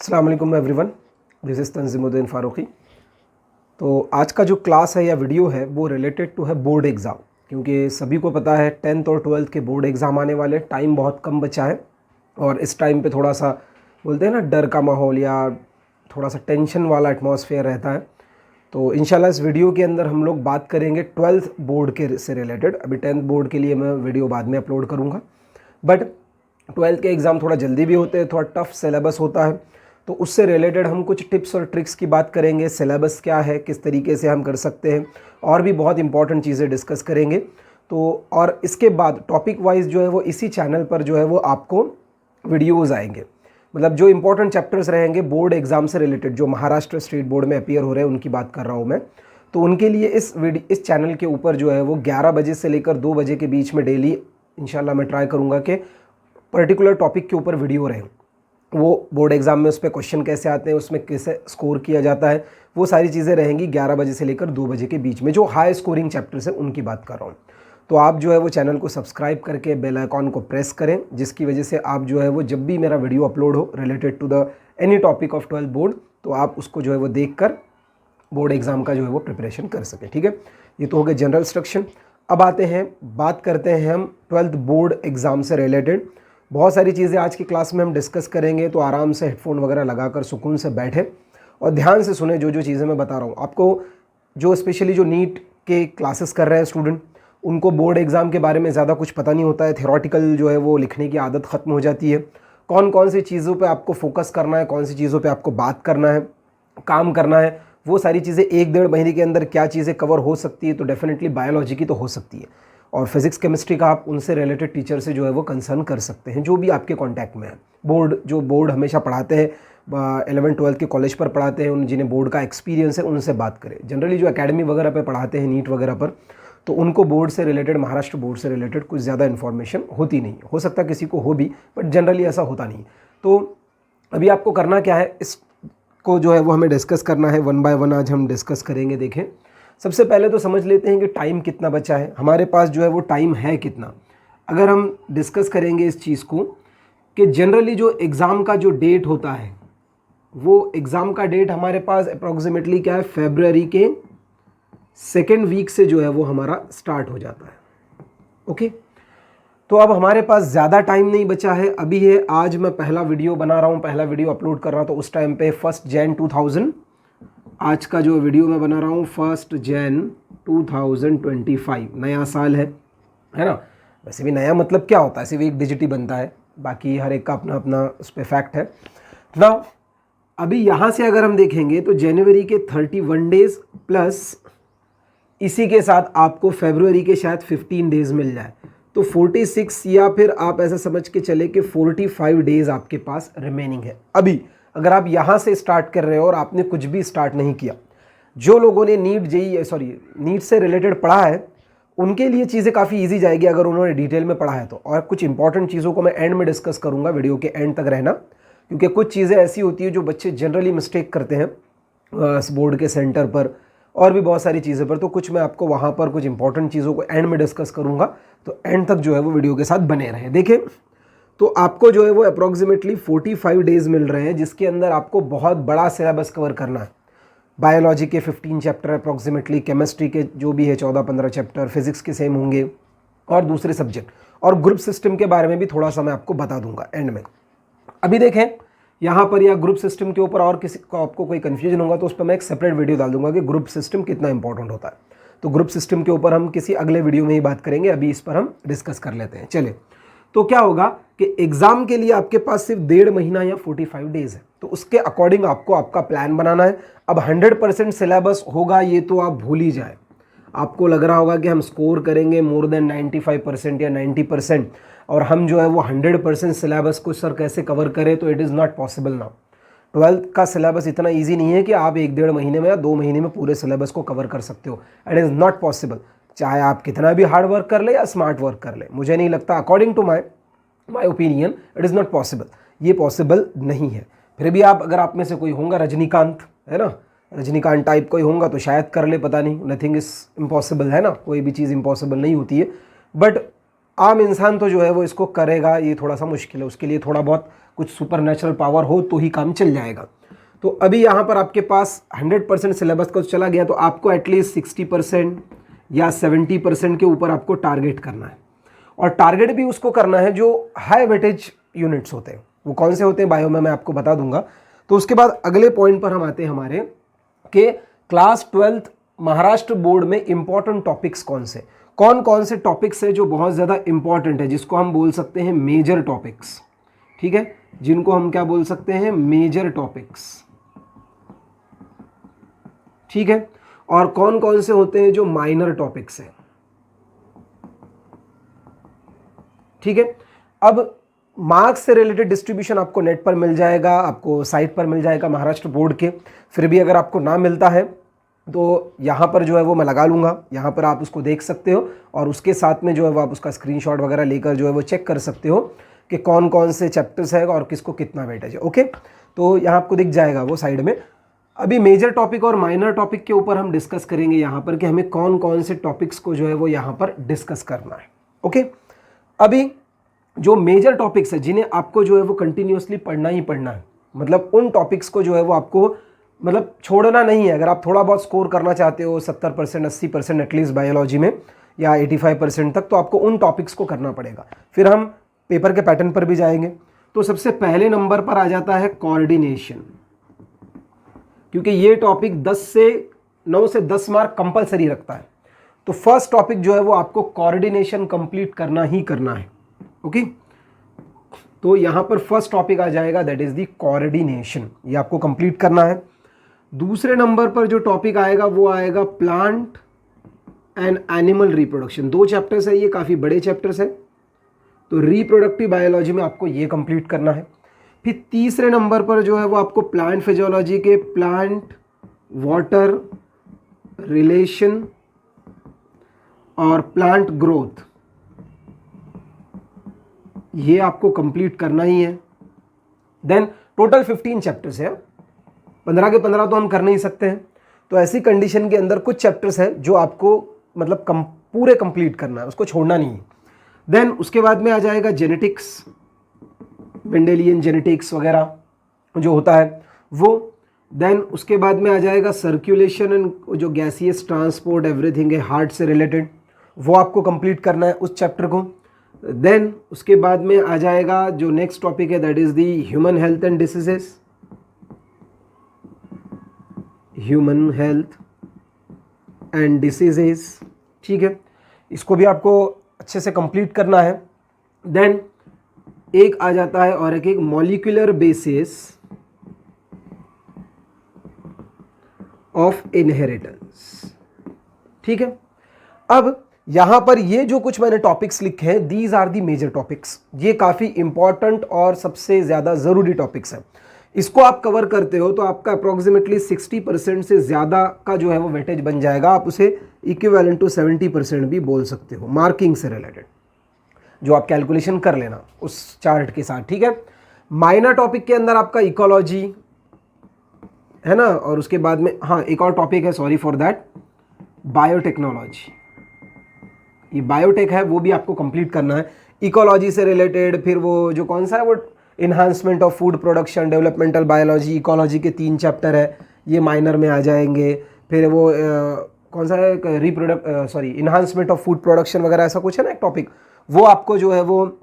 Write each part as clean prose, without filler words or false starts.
अस्सलाम वालेकुम everyone, this is तंजीमुद्दीन Farooqui. तो आज का जो क्लास है या वीडियो है वो रिलेटेड टू है बोर्ड एग्ज़ाम, क्योंकि सभी को पता है 10th और 12th के बोर्ड एग्ज़ाम आने वाले, टाइम बहुत कम बचा है और इस टाइम पे थोड़ा सा बोलते हैं ना डर का माहौल या थोड़ा सा टेंशन वाला एटमॉस्फेयर रहता है। तो इंशाल्लाह इस वीडियो के अंदर हम लोग बात करेंगे 12th बोर्ड के से रिलेटेड। अभी 10th बोर्ड के लिए मैं वीडियो बाद में अपलोड करूँगा, बट 12th के एग्ज़ाम थोड़ा जल्दी भी होते हैं, थोड़ा टफ सिलेबस होता है, तो उससे रिलेटेड हम कुछ टिप्स और ट्रिक्स की बात करेंगे। सिलेबस क्या है, किस तरीके से हम कर सकते हैं, और भी बहुत इंपॉर्टेंट चीज़ें डिस्कस करेंगे। तो और इसके बाद टॉपिक वाइज जो है वो इसी चैनल पर जो है वो आपको वीडियोज़ आएंगे, मतलब जो इंपॉर्टेंट चैप्टर्स रहेंगे बोर्ड एग्ज़ाम से रिलेटेड, जो महाराष्ट्र स्टेट बोर्ड में अपीयर हो रहे हैं उनकी बात कर रहा हूँ मैं। तो उनके लिए इस चैनल के ऊपर जो है वो 11 बजे से लेकर 2 बजे के बीच में डेली इंशाल्लाह मैं ट्राई करूँगा कि पर्टिकुलर टॉपिक के ऊपर वीडियो रहे। वो बोर्ड एग्ज़ाम में उस पर क्वेश्चन कैसे आते हैं, उसमें कैसे स्कोर किया जाता है, वो सारी चीज़ें रहेंगी 11 बजे से लेकर 2 बजे के बीच में। जो हाई स्कोरिंग चैप्टर्स हैं उनकी बात कर रहा हूँ। तो आप जो है वो चैनल को सब्सक्राइब करके बेल आइकॉन को प्रेस करें, जिसकी वजह से आप जो है वो जब भी मेरा वीडियो अपलोड हो related to the any topic of 12th board, तो आप उसको जो है वो देख कर बोर्ड एग्ज़ाम का जो है वो प्रिपरेशन कर सकें। ठीक है, ये तो हो गया जनरल इंस्ट्रक्शन। अब आते हैं, बात करते हैं हम 12th बोर्ड एग्ज़ाम से रिलेटेड। बहुत सारी चीज़ें आज की क्लास में हम डिस्कस करेंगे, तो आराम से हेडफोन वगैरह लगाकर सुकून से बैठे और ध्यान से सुने जो जो चीज़ें मैं बता रहा हूँ आपको। जो स्पेशली जो नीट के क्लासेस कर रहे हैं स्टूडेंट, उनको बोर्ड एग्ज़ाम के बारे में ज़्यादा कुछ पता नहीं होता है, थ्योरेटिकल जो है वो लिखने की आदत ख़त्म हो जाती है। कौन कौन सी चीज़ों पे आपको फोकस करना है, कौन सी चीज़ों पे आपको बात करना है, काम करना है, वो सारी चीज़ें 1-1.5 महीने के अंदर क्या चीज़ें कवर हो सकती है। तो डेफिनेटली बायोलॉजी की तो हो सकती है, और फिज़िक्स केमिस्ट्री का आप उनसे रिलेटेड टीचर से जो है वो कंसर्न कर सकते हैं, जो भी आपके कांटेक्ट में है। बोर्ड हमेशा पढ़ाते हैं, 11th-12th के कॉलेज पर पढ़ाते हैं, उन जिन्हें बोर्ड का एक्सपीरियंस है उनसे बात करें। जनरली जो एकेडमी वगैरह पे पढ़ाते हैं, नीट वगैरह पर, तो उनको बोर्ड से रिलेटेड, महाराष्ट्र बोर्ड से रिलेटेड कुछ ज़्यादा इन्फॉर्मेशन होती नहीं। हो सकता है किसी को हो भी, बट जनरली ऐसा होता नहीं। तो अभी आपको करना क्या है, इसको जो है वो हमें डिस्कस करना है, 1 बाय 1 आज हम डिस्कस करेंगे। देखें, सबसे पहले तो समझ लेते हैं कि टाइम कितना बचा है हमारे पास, जो है वो टाइम है कितना। अगर हम डिस्कस करेंगे इस चीज़ को कि जनरली जो एग्ज़ाम का जो डेट होता है, वो एग्ज़ाम का डेट हमारे पास अप्रॉक्सीमेटली क्या है, फरवरी के 2nd वीक से जो है वो हमारा स्टार्ट हो जाता है। ओके, तो अब हमारे पास ज़्यादा टाइम नहीं बचा है। अभी है, आज मैं पहला वीडियो बना रहा हूँ, पहला वीडियो अपलोड कर रहा हूँ, तो उस टाइम पे 1 जनवरी 2000, आज का जो वीडियो मैं बना रहा हूँ 1 जनवरी 2025, नया साल है ना। वैसे भी नया मतलब क्या होता है, सिर्फ एक डिजिट ही बनता है, बाकी हर एक का अपना अपना उस पर फैक्ट है ना। अभी यहाँ से अगर हम देखेंगे तो जनवरी के 31 डेज़ प्लस इसी के साथ आपको फरवरी के शायद 15 डेज़ मिल जाए, तो 46, या फिर आप ऐसा समझ के चले कि 45 डेज़ आपके पास रिमेनिंग है। अभी अगर आप यहाँ से स्टार्ट कर रहे हो और आपने कुछ भी स्टार्ट नहीं किया, जो लोगों ने नीट से रिलेटेड पढ़ा है, उनके लिए चीज़ें काफ़ी इजी जाएगी अगर उन्होंने डिटेल में पढ़ा है तो। और कुछ इंपॉर्टेंट चीज़ों को मैं एंड में डिस्कस करूँगा, वीडियो के एंड तक रहना, क्योंकि कुछ चीज़ें ऐसी होती है जो बच्चे जनरली मिस्टेक करते हैं बोर्ड के सेंटर पर और भी बहुत सारी चीज़ें पर। तो कुछ मैं आपको वहाँ पर कुछ इंपॉर्टेंट चीज़ों को एंड में डिस्कस करूँगा, तो एंड तक जो है वो वीडियो के साथ बने रहें। देखें, तो आपको जो है वो अप्रॉक्सीमेटली 45 डेज़ मिल रहे हैं, जिसके अंदर आपको बहुत बड़ा सिलेबस कवर करना है। बायोलॉजी के 15 चैप्टर अप्रॉक्सीमेटली, केमिस्ट्री के जो भी है 14-15 चैप्टर, फिजिक्स के सेम होंगे, और दूसरे सब्जेक्ट, और ग्रुप सिस्टम के बारे में भी थोड़ा सा मैं आपको बता दूंगा एंड में। अभी देखें यहाँ पर, या ग्रुप सिस्टम के ऊपर और किसी को आपको कोई कन्फ्यूजन होगा तो उस पर मैं एक सेपरेट वीडियो डाल दूंगा कि ग्रुप सिस्टम कितना इंपॉर्टेंट होता है। तो ग्रुप सिस्टम के ऊपर हम किसी अगले वीडियो में ही बात करेंगे, अभी इस पर हम डिस्कस कर लेते हैं। चलिए, तो क्या होगा कि एग्जाम के लिए आपके पास सिर्फ 1.5 महीना या 45 डेज है, तो उसके अकॉर्डिंग आपको आपका प्लान बनाना है। अब 100% सिलेबस होगा ये तो आप भूल ही जाए। आपको लग रहा होगा कि हम स्कोर करेंगे मोर देन 95% या 90%, और हम जो है वो 100% सिलेबस को सर कैसे कवर करें, तो it is not possible now. 12th का सिलेबस इतना ईजी नहीं है कि आप 1-1.5 महीने में या 2 महीने में पूरे सिलेबस को कवर कर सकते हो। इट इज़ नॉट पॉसिबल, चाहे आप कितना भी हार्ड वर्क कर ले या स्मार्ट वर्क कर ले। मुझे नहीं लगता, according to my opinion, it is not possible, ये पॉसिबल नहीं है। फिर भी आप, अगर आप में से कोई होगा रजनीकांत, है ना, रजनीकांत टाइप कोई होगा तो शायद कर ले, पता नहीं, नथिंग इज़ इम्पॉसिबल, है ना, कोई भी चीज़ इम्पॉसिबल नहीं होती है। बट आम इंसान तो जो है वो इसको करेगा, ये थोड़ा सा मुश्किल है, उसके लिए थोड़ा बहुत कुछ सुपर नेचुरल पावर हो तो ही काम चल जाएगा। तो अभी यहाँ पर आपके पास 100% सिलेबस का चला गया, तो आपको एटलीस्ट 60% या 70% के ऊपर आपको टारगेट करना है। और टारगेट भी उसको करना है जो हाई वेटेज यूनिट्स होते हैं। वो कौन से होते हैं बायो में मैं आपको बता दूंगा। तो उसके बाद अगले पॉइंट पर हम आते हैं हमारे कि क्लास 12th महाराष्ट्र बोर्ड में इंपॉर्टेंट टॉपिक्स कौन कौन से टॉपिक्स है जो बहुत ज़्यादा इंपॉर्टेंट है, जिसको हम बोल सकते हैं मेजर टॉपिक्स। ठीक है, जिनको हम क्या बोल सकते हैं, मेजर टॉपिक्स। ठीक है, और कौन कौन से होते हैं जो माइनर टॉपिक्स हैं। ठीक है, अब मार्क्स से रिलेटेड डिस्ट्रीब्यूशन आपको नेट पर मिल जाएगा, आपको साइट पर मिल जाएगा महाराष्ट्र बोर्ड के। फिर भी अगर आपको ना मिलता है तो यहाँ पर जो है वो मैं लगा लूँगा, यहाँ पर आप उसको देख सकते हो और उसके साथ में जो है वो आप उसका स्क्रीनशॉट वगैरह लेकर जो है वो चेक कर सकते हो कि कौन कौन से चैप्टर्स है और किसको कितना वेटेज है। ओके, तो यहाँ आपको दिख जाएगा वो साइड में। अभी मेजर टॉपिक और माइनर टॉपिक के ऊपर हम डिस्कस करेंगे यहाँ पर कि हमें कौन कौन से टॉपिक्स को जो है वो यहाँ पर डिस्कस करना है। ओके, अभी जो मेजर टॉपिक्स है जिन्हें आपको जो है वो कंटिन्यूसली पढ़ना ही पढ़ना है, मतलब उन टॉपिक्स को जो है वो आपको मतलब छोड़ना नहीं है। अगर आप थोड़ा बहुत स्कोर करना चाहते हो 70% 80% एटलीस्ट बायोलॉजी में या 85% तक, तो आपको उन टॉपिक्स को करना पड़ेगा। फिर हम पेपर के पैटर्न पर भी जाएंगे। तो सबसे पहले नंबर पर आ जाता है कोऑर्डिनेशन, क्योंकि ये टॉपिक 9 से 10 मार्क कंपलसरी रखता है। तो फर्स्ट टॉपिक जो है वो आपको कोऑर्डिनेशन कंप्लीट करना ही करना है। ओके, तो यहां पर फर्स्ट टॉपिक आ जाएगा, दैट इज द कोऑर्डिनेशन, ये आपको कंप्लीट करना है। दूसरे नंबर पर जो टॉपिक आएगा वो आएगा plant and animal reproduction. 2 chapters है, ये काफ़ी बड़े चैप्टर्स है, तो रिप्रोडक्टिव बायोलॉजी में आपको ये कंप्लीट करना है। फिर तीसरे नंबर पर जो है वो आपको प्लांट फिजियोलॉजी के प्लांट वाटर रिलेशन और प्लांट ग्रोथ, ये आपको कंप्लीट करना ही है। देन टोटल 15 चैप्टर्स है, 15 के 15 तो हम कर नहीं सकते हैं, तो ऐसी कंडीशन के अंदर कुछ चैप्टर्स है जो आपको मतलब पूरे कंप्लीट करना है, उसको छोड़ना नहीं है। देन उसके बाद में आ जाएगा जेनेटिक्स, मेंडेलियन जेनेटिक्स वगैरह जो होता है वो। देन उसके बाद में आ जाएगा सर्कुलेशन एंड जो गैसियस ट्रांसपोर्ट एवरीथिंग है हार्ट से रिलेटेड, वो आपको कंप्लीट करना है उस चैप्टर को। देन उसके बाद में आ जाएगा जो नेक्स्ट टॉपिक है, that is the human health and diseases, human health and diseases. ठीक है, इसको भी आपको अच्छे से कंप्लीट करना है। देन एक आ जाता है और एक मॉलिक्यूलर बेसिस ऑफ इनहेरिटेंस। ठीक है, अब यहां पर ये जो कुछ मैंने टॉपिक्स लिखे हैं, these are the major topics, ये काफ़ी इंपॉर्टेंट और सबसे ज़्यादा ज़रूरी टॉपिक्स हैं। इसको आप कवर करते हो तो आपका अप्रोक्सीमेटली 60% से ज़्यादा का जो है वो वेटेज बन जाएगा। आप उसे इक्विवेलेंट टू 70% भी बोल सकते हो मार्किंग से रिलेटेड, जो आप कैलकुलेशन कर लेना उस चार्ट के साथ। ठीक है, माइनर टॉपिक के अंदर आपका इकोलॉजी है ना, और उसके बाद में हाँ एक और टॉपिक है, सॉरी फॉर दैट, बायोटेक्नोलॉजी। ये बायोटेक है, वो भी आपको कंप्लीट करना है इकोलॉजी से रिलेटेड। फिर वो जो कौन सा है वो enhancement of food production, developmental biology, ecology के 3 चैप्टर है, ये माइनर में आ जाएंगे। फिर वो कौन सा है, इन्हांसमेंट ऑफ फूड प्रोडक्शन वगैरह ऐसा कुछ है ना एक टॉपिक, वो आपको जो है वो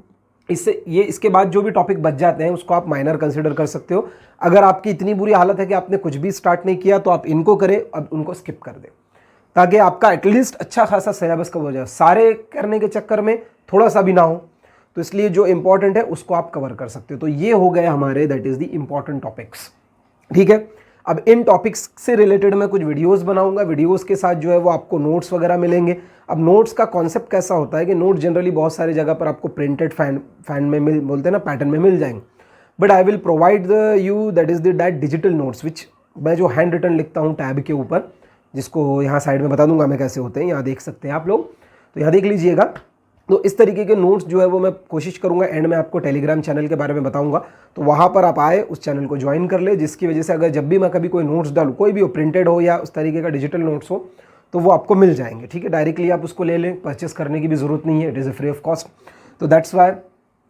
इसके बाद जो भी टॉपिक बच जाते हैं उसको आप माइनर कंसिडर कर सकते हो। अगर आपकी इतनी बुरी हालत है कि आपने कुछ भी स्टार्ट नहीं किया तो आप इनको करें, अब उनको स्किप कर दें, ताकि आपका एटलीस्ट अच्छा खासा सिलेबस कवर हो जाए। सारे करने के चक्कर में थोड़ा सा भी ना हो, तो इसलिए जो इंपॉर्टेंट है उसको आप कवर कर सकते हो। तो ये हो गए हमारे that is the important topics. ठीक है, अब इन टॉपिक्स से रिलेटेड मैं कुछ वीडियोस बनाऊंगा, वीडियोस के साथ जो है वो आपको नोट्स वगैरह मिलेंगे। अब नोट्स का कॉन्सेप्ट कैसा होता है कि नोट जनरली बहुत सारी जगह पर आपको प्रिंटेड फैन में बोलते हैं ना, पैटर्न में मिल जाएंगे, but I will provide you that is that digital notes विच मैं जो हैंड रिटन लिखता हूँ टैब के ऊपर, जिसको यहाँ साइड में बता दूंगा मैं कैसे होते हैं, यहाँ देख सकते हैं आप लोग, तो यहाँ देख लीजिएगा। तो इस तरीके के नोट्स जो है वो मैं कोशिश करूँगा एंड में आपको टेलीग्राम चैनल के बारे में बताऊँगा, तो वहाँ पर आप आए, उस चैनल को ज्वाइन कर ले, जिसकी वजह से अगर जब भी मैं कभी कोई नोट्स डालूँ, कोई भी हो, प्रिंटेड हो या उस तरीके का डिजिटल नोट्स हो, तो वो आपको मिल जाएंगे, ठीक है। डायरेक्टली आप उसको ले लें, परचेस करने की भी ज़रूरत नहीं है, it is a free of cost. तो दैट्स वाई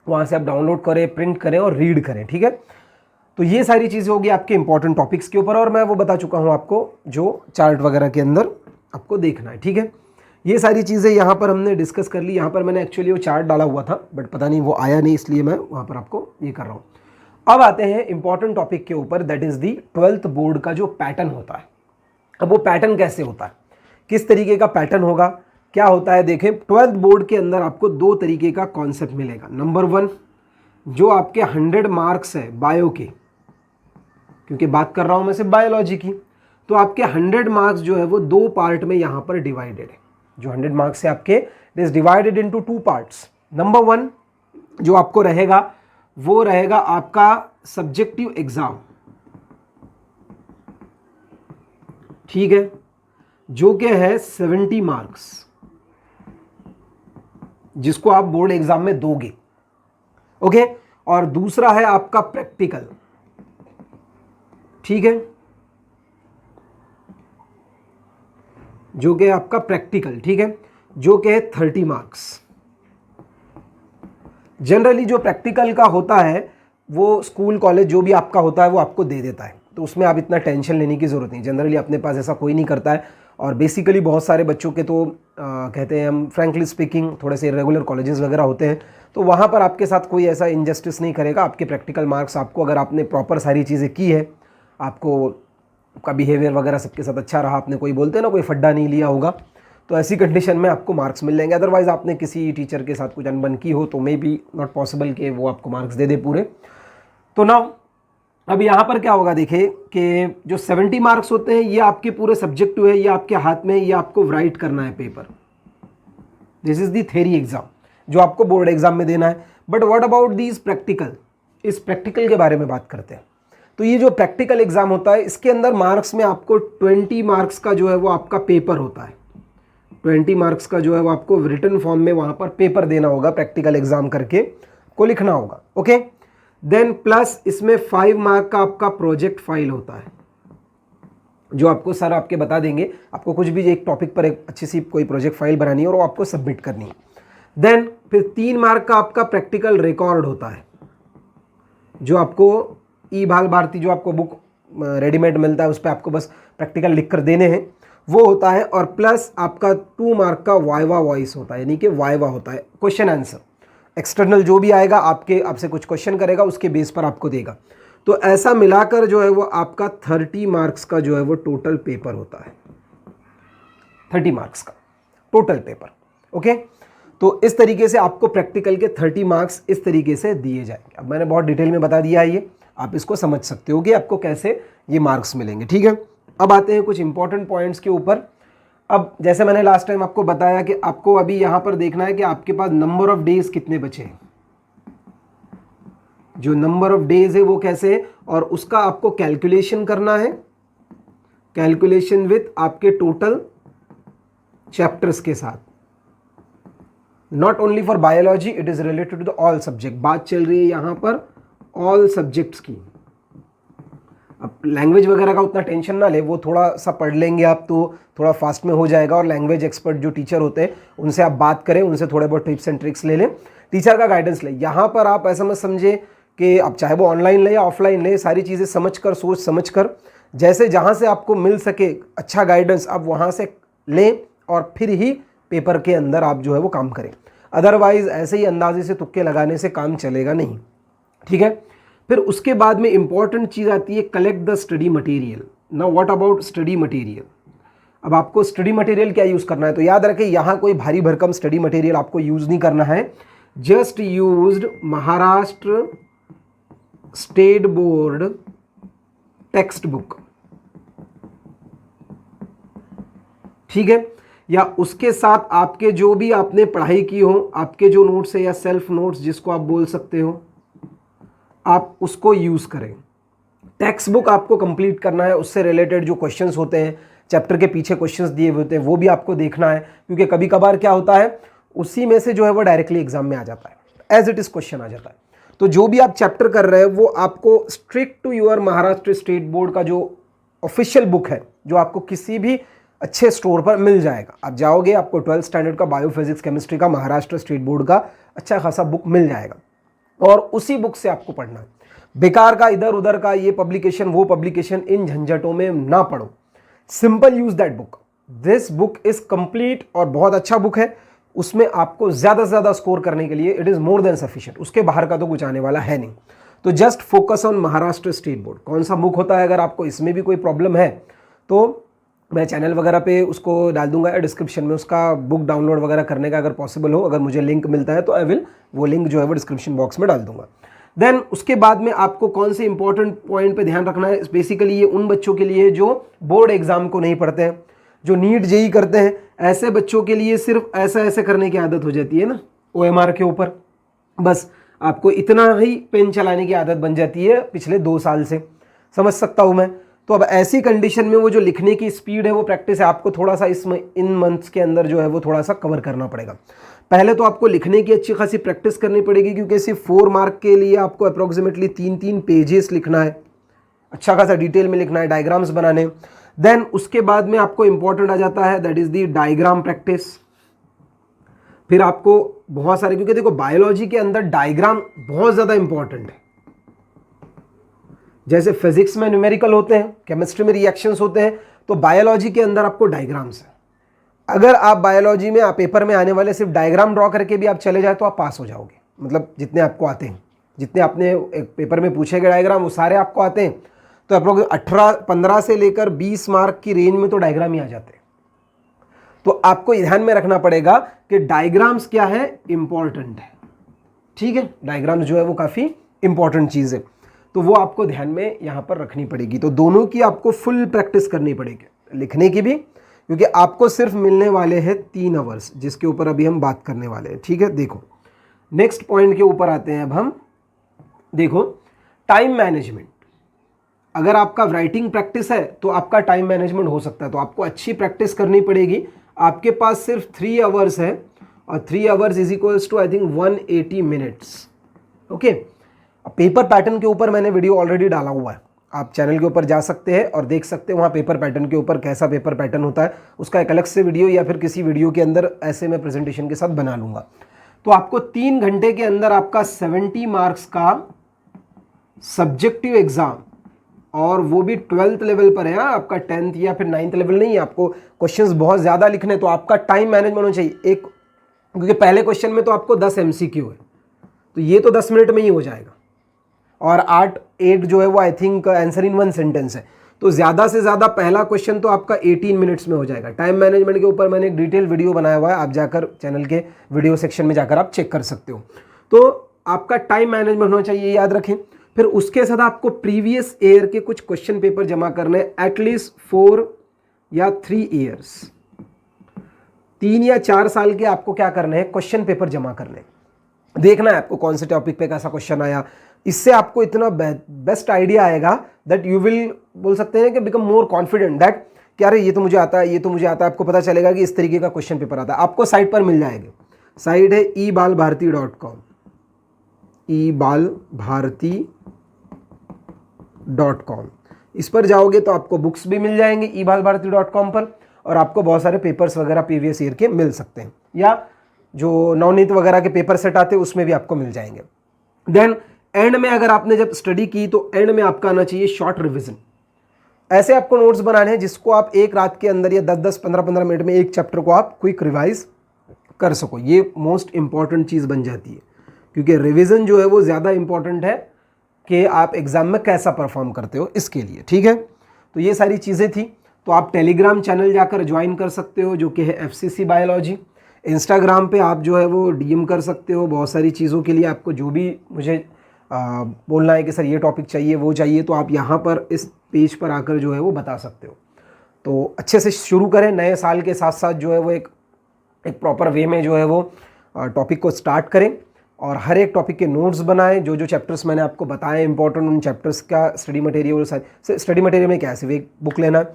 वहाँ से आप डाउनलोड करें, प्रिंट करें और रीड करें, ठीक है। तो ये सारी चीज़ें होगी आपके इंपॉर्टेंट टॉपिक्स के ऊपर, और मैं वो बता चुका हूँ आपको जो चार्ट वगैरह के अंदर आपको देखना है, ठीक है। ये सारी चीज़ें यहाँ पर हमने डिस्कस कर ली। यहाँ पर मैंने एक्चुअली वो चार्ट डाला हुआ था बट पता नहीं वो आया नहीं, इसलिए मैं वहाँ पर आपको ये कर रहा हूँ। अब आते हैं इंपॉर्टेंट टॉपिक के ऊपर, that is the 12th board का जो पैटर्न होता है। अब वो पैटर्न कैसे होता है, किस तरीके का पैटर्न होगा, क्या होता है, देखें 12th बोर्ड के अंदर आपको 2 तरीके का कॉन्सेप्ट मिलेगा। नंबर 1 जो आपके 100 मार्क्स है बायो के, क्योंकि बात कर रहा हूँ मैं सिर्फ बायोलॉजी की, तो आपके 100 मार्क्स जो है वो 2 पार्ट में यहाँ पर डिवाइडेड है। जो 100 मार्क्स है आपके, it is divided into 2 parts. Number 1 जो आपको रहेगा वो रहेगा आपका सब्जेक्टिव एग्जाम, ठीक है, जो कि है 70 मार्क्स, जिसको आप बोर्ड एग्जाम में दोगे, ओके। और दूसरा है आपका प्रैक्टिकल, ठीक है, जो कि आपका प्रैक्टिकल, ठीक है, जो कि है 30 मार्क्स। जनरली जो प्रैक्टिकल का होता है वो स्कूल कॉलेज जो भी आपका होता है वो आपको दे देता है, तो उसमें आप इतना टेंशन लेने की ज़रूरत नहीं। जनरली अपने पास ऐसा कोई नहीं करता है, और बेसिकली बहुत सारे बच्चों के तो कहते हैं हम फ्रैंकली स्पीकिंग थोड़े से इरेगुलर कॉलेजेस वगैरह होते हैं, तो वहाँ पर आपके साथ कोई ऐसा इनजस्टिस नहीं करेगा। आपके प्रैक्टिकल मार्क्स आपको, अगर आपने प्रॉपर सारी चीज़ें की है, आपको आपका बिहेवियर वगैरह सबके साथ अच्छा रहा, आपने कोई बोलते हैं ना कोई फड्डा नहीं लिया होगा, तो ऐसी कंडीशन में आपको मार्क्स मिल जाएंगे। अदरवाइज़ आपने किसी टीचर के साथ कुछ अनबन की हो तो मे बी नॉट पॉसिबल कि वो आपको मार्क्स दे दे पूरे। तो नाउ अब यहाँ पर क्या होगा, देखिए कि जो 70 मार्क्स होते हैं ये आपके पूरे सब्जेक्टिव है, ये आपके हाथ में है, ये आपको राइट करना है paper. This is the theory exam जो आपको बोर्ड एग्जाम में देना है। But what about these practical, इस प्रैक्टिकल के बारे में बात करते हैं। तो ये जो प्रैक्टिकल एग्जाम होता है इसके अंदर मार्क्स में आपको 20 मार्क्स का जो है वो आपका पेपर होता है। 20 मार्क्स का जो है वो आपको रिटन फॉर्म में वहाँ पर पेपर देना होगा, प्रैक्टिकल एग्जाम करके को लिखना होगा, ओके। देन प्लस इसमें 5 मार्क का आपका प्रोजेक्ट फाइल होता है, जो आपको सर आपके बता देंगे, आपको कुछ भी एक टॉपिक पर एक अच्छी सी कोई प्रोजेक्ट फाइल बनानी है और वो आपको सबमिट करनी है। देन फिर 3 मार्क का आपका प्रैक्टिकल रिकॉर्ड होता है, जो आपको ई बाल भारती जो आपको बुक रेडीमेड मिलता है उस पर आपको बस प्रैक्टिकल लिख कर देने हैं, वो होता है। और प्लस आपका 2 मार्क का वाइवा वॉइस होता है, यानी कि वाइवा होता है, क्वेश्चन आंसर एक्सटर्नल जो भी आएगा आपसे कुछ क्वेश्चन करेगा उसके बेस पर आपको देगा। तो ऐसा मिलाकर जो है वो आपका 30 मार्क्स का जो है वो टोटल पेपर होता है, 30 मार्क्स का टोटल पेपर, ओके। तो इस तरीके से आपको प्रैक्टिकल के 30 मार्क्स इस तरीके से दिए जाएंगे। अब मैंने बहुत डिटेल में बता दिया है, ये आप इसको समझ सकते हो कि आपको कैसे ये मार्क्स मिलेंगे, ठीक है। अब आते हैं कुछ इंपॉर्टेंट पॉइंट्स के ऊपर। अब जैसे मैंने लास्ट टाइम आपको बताया कि आपको अभी यहाँ पर देखना है कि आपके पास नंबर ऑफ डेज कितने बचे हैं, जो नंबर ऑफ डेज है वो कैसे है, और उसका आपको कैलकुलेशन करना है, कैलकुलेशन विथ आपके टोटल चैप्टर्स के साथ। Not only for biology, it is related to the all subject. बात चल रही है यहाँ पर ऑल सब्जेक्ट्स की। अब लैंग्वेज वगैरह का उतना टेंशन ना ले, वो थोड़ा सा पढ़ लेंगे आप तो थोड़ा फास्ट में हो जाएगा। और लैंग्वेज एक्सपर्ट जो टीचर होते हैं उनसे आप बात करें, उनसे थोड़े बहुत टिप्स एंड ट्रिक्स ले लें, टीचर का गाइडेंस लें। यहाँ पर आप ऐसा मत समझे कि अब चाहे वो ऑनलाइन ले या ऑफलाइन ले, सारी चीज़ें समझ कर, सोच समझ कर, जैसे जहाँ से आपको मिल सके अच्छा गाइडेंस आप वहाँ से लें और फिर ही पेपर के अंदर आप जो है वो काम करें। अदरवाइज ऐसे ही अंदाजे से तुक्के लगाने से काम चलेगा नहीं, ठीक है। फिर उसके बाद में इंपॉर्टेंट चीज़ आती है collect the study material. Now what about study material. अब आपको स्टडी मटेरियल क्या यूज़ करना है, तो याद रखें यहाँ कोई भारी भरकम स्टडी मटेरियल आपको यूज़ नहीं करना है। Just used Maharashtra state board text book, ठीक है, या उसके साथ आपके जो भी आपने पढ़ाई की हो, आपके जो नोट्स है या सेल्फ नोट्स जिसको आप बोल सकते हो, आप उसको यूज़ करें। टेक्स्ट बुक आपको कंप्लीट करना है, उससे रिलेटेड जो क्वेश्चंस होते हैं, चैप्टर के पीछे क्वेश्चंस दिए हुए होते हैं, वो भी आपको देखना है, क्योंकि कभी कभार क्या होता है उसी में से जो है वो डायरेक्टली एग्जाम में आ जाता है, एज इट इज़ क्वेश्चन आ जाता है। तो जो भी आप चैप्टर कर रहे हैं वो आपको strict to your Maharashtra state board का जो ऑफिशियल बुक है, जो आपको किसी भी अच्छे स्टोर पर मिल जाएगा। आप जाओगे, आपको 12th स्टैंडर्ड का बायो फिजिक्स केमिस्ट्री का महाराष्ट्र स्टेट बोर्ड का अच्छा खासा बुक मिल जाएगा और उसी बुक से आपको पढ़ना है। बेकार का इधर उधर का ये पब्लिकेशन वो पब्लिकेशन, इन झंझटों में ना पढ़ो। Simple use that book. This book is complete और बहुत अच्छा बुक है। उसमें आपको ज़्यादा से ज़्यादा स्कोर करने के लिए it is more than sufficient. उसके बाहर का तो कुछ आने वाला है नहीं। तो just focus on Maharashtra state board. कौन सा बुक होता है, अगर आपको इसमें भी कोई प्रॉब्लम है तो मैं चैनल वगैरह पे उसको डाल दूंगा या डिस्क्रिप्शन में, उसका बुक डाउनलोड वगैरह करने का अगर पॉसिबल हो, अगर मुझे लिंक मिलता है तो आई विल वो लिंक जो है वो डिस्क्रिप्शन बॉक्स में डाल दूंगा। देन उसके बाद में आपको कौन से इंपॉर्टेंट पॉइंट पे ध्यान रखना है, बेसिकली ये उन बच्चों के लिए जो बोर्ड एग्जाम को नहीं पढ़ते हैं, जो नीट जेई करते हैं, ऐसे बच्चों के लिए सिर्फ ऐसा ऐसे करने की आदत हो जाती है ना OMR के ऊपर, बस आपको इतना ही पेन चलाने की आदत बन जाती है पिछले 2 साल से, समझ सकता हूँ मैं। तो अब ऐसी कंडीशन में वो जो लिखने की स्पीड है वो प्रैक्टिस है, आपको थोड़ा सा इन मंथ्स के अंदर जो है वो थोड़ा सा कवर करना पड़ेगा। पहले तो आपको लिखने की अच्छी खासी प्रैक्टिस करनी पड़ेगी, क्योंकि सिर्फ 4 मार्क के लिए आपको अप्रोक्सीमेटली 3-3 पेजेस लिखना है, अच्छा खासा डिटेल में लिखना है, डायग्राम्स बनाने। देन उसके बाद में आपको इंपॉर्टेंट आ जाता है that is the diagram practice. फिर आपको बहुत सारे, क्योंकि देखो बायोलॉजी के अंदर डायग्राम बहुत ज़्यादा इंपॉर्टेंट है। जैसे फिजिक्स में न्यूमेरिकल होते हैं, केमिस्ट्री में रिएक्शंस होते हैं, तो बायोलॉजी के अंदर आपको डायग्राम्स है। अगर आप बायोलॉजी में आप पेपर में आने वाले सिर्फ डायग्राम ड्रॉ करके भी आप चले जाए तो आप पास हो जाओगे, मतलब जितने आपको आते हैं, जितने आपने एक पेपर में पूछे गए डायग्राम वो सारे आपको आते हैं, तो अप्रोक्सीमेट 15 से लेकर 20 मार्क की रेंज में तो डायग्राम ही आ जाते हैं। तो आपको ध्यान में रखना पड़ेगा कि डायग्राम्स क्या है, इंपॉर्टेंट है, ठीक है। डायग्राम्स जो है वो काफ़ी इंपॉर्टेंट चीज़ है, तो वो आपको ध्यान में यहाँ पर रखनी पड़ेगी। तो दोनों की आपको फुल प्रैक्टिस करनी पड़ेगी, लिखने की भी, क्योंकि आपको सिर्फ मिलने वाले हैं 3 आवर्स, जिसके ऊपर अभी हम बात करने वाले हैं, ठीक है। देखो नेक्स्ट पॉइंट के ऊपर आते हैं अब हम। देखो टाइम मैनेजमेंट, अगर आपका राइटिंग प्रैक्टिस है तो आपका टाइम मैनेजमेंट हो सकता है, तो आपको अच्छी प्रैक्टिस करनी पड़ेगी। आपके पास सिर्फ 3 आवर्स है और 3 hours is equals to I think 180 minutes, okay. Paper pattern के ऊपर मैंने वीडियो ऑलरेडी डाला हुआ है, आप चैनल के ऊपर जा सकते हैं और देख सकते हैं वहाँ पेपर पैटर्न के ऊपर कैसा पेपर पैटर्न होता है, उसका एक अलग से वीडियो या फिर किसी वीडियो के अंदर ऐसे मैं प्रेजेंटेशन के साथ बना लूँगा। तो आपको 3 घंटे के अंदर आपका 70 मार्क्स का सब्जेक्टिव एग्जाम, और वो भी 12th लेवल पर है, आपका 10th या फिर 9th लेवल नहीं है। आपको क्वेश्चंस बहुत ज़्यादा लिखने, तो आपका टाइम मैनेजमेंट होना चाहिए एक, क्योंकि पहले क्वेश्चन में तो आपको 10 MCQ है, तो ये तो 10 मिनट में ही हो जाएगा, और 8 जो है वो I think answer in 1 sentence है, तो ज़्यादा से ज़्यादा पहला क्वेश्चन तो आपका 18 मिनट्स में हो जाएगा। टाइम मैनेजमेंट के ऊपर मैंने एक डिटेल वीडियो बनाया हुआ है, आप जाकर चैनल के वीडियो सेक्शन में जाकर आप चेक कर सकते हो। तो आपका टाइम मैनेजमेंट होना चाहिए, याद रखें। फिर उसके साथ आपको प्रीवियस ईयर के कुछ क्वेश्चन पेपर जमा करने, एटलीस्ट 4 या 3 ईयर्स, 3 या 4 साल के आपको क्या करने हैं, क्वेश्चन पेपर जमा करने। देखना है आपको कौन से टॉपिक पे कैसा क्वेश्चन आया, इससे आपको इतना बेस्ट आइडिया आएगा दैट यू विल, बोल सकते हैं कि बिकम मोर कॉन्फिडेंट दैट कि अरे ये तो मुझे आता है, ये तो मुझे आता है। आपको पता चलेगा कि इस तरीके का क्वेश्चन पेपर आता है, आपको साइट पर मिल जाएगा। साइट है ebalbharti.com, ebalbharti.com। इस पर जाओगे तो आपको बुक्स भी मिल जाएंगे ebalbharti.com पर, और आपको बहुत सारे पेपर्स वगैरह प्रीवियस ईयर के मिल सकते हैं, या जो नवनीत वगैरह के पेपर सेट आते हैं उसमें भी आपको मिल जाएंगे। देन एंड में अगर आपने जब स्टडी की तो एंड में आपका आना चाहिए शॉर्ट रिवीजन। ऐसे आपको नोट्स बनाने हैं जिसको आप एक रात के अंदर या 10-10, 15-15 मिनट में एक चैप्टर को आप क्विक रिवाइज कर सको। ये मोस्ट इंपॉर्टेंट चीज़ बन जाती है, क्योंकि रिवीजन जो है वो ज़्यादा इंपॉर्टेंट है कि आप एग्जाम में कैसा परफॉर्म करते हो, इसके लिए, ठीक है। तो ये सारी चीज़ें थी। तो आप टेलीग्राम चैनल जाकर ज्वाइन कर सकते हो, जो कि है FCC बायोलॉजी। इंस्टाग्राम पे आप जो है वो DM कर सकते हो बहुत सारी चीज़ों के लिए। आपको जो भी मुझे बोलना है कि सर ये टॉपिक चाहिए, वो चाहिए, तो आप यहाँ पर इस पेज पर आकर जो है वो बता सकते हो। तो अच्छे से शुरू करें, नए साल के साथ साथ जो है वो एक प्रॉपर वे में जो है वो टॉपिक को स्टार्ट करें, और हर एक टॉपिक के नोट्स बनाएं। जो जो चैप्टर्स मैंने आपको बताए इंपॉर्टेंट, उन चैप्टर्स का स्टडी मटेरियल, स्टडी मटेरियल में क्या है, सिर्फ एक बुक लेना,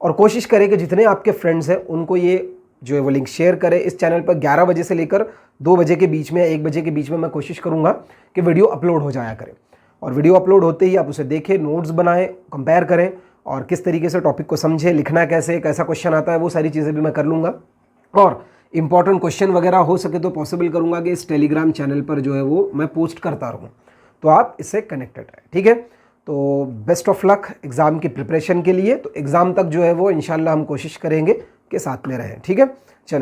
और कोशिश करें कि जितने आपके फ्रेंड्स हैं उनको ये जो है वो लिंक शेयर करें। इस चैनल पर 11 बजे से लेकर 2 बजे के बीच में, 1 बजे के बीच में मैं कोशिश करूँगा कि वीडियो अपलोड हो जाया करें, और वीडियो अपलोड होते ही आप उसे देखें, नोट्स बनाएं, कंपेयर करें, और किस तरीके से टॉपिक को समझे, लिखना कैसे, कैसा क्वेश्चन आता है, वो सारी चीज़ें भी मैं कर लूँगा। और इंपॉर्टेंट क्वेश्चन वगैरह हो सके तो पॉसिबल करूँगा कि इस टेलीग्राम चैनल पर जो है वो मैं पोस्ट करता रहूँ, तो आप इससे कनेक्टेड रहें, ठीक है। तो बेस्ट ऑफ लक एग्ज़ाम की प्रिपरेशन के लिए। तो एग्ज़ाम तक जो है वो इंशाल्लाह हम कोशिश करेंगे कि साथ में रहें, ठीक है। चले।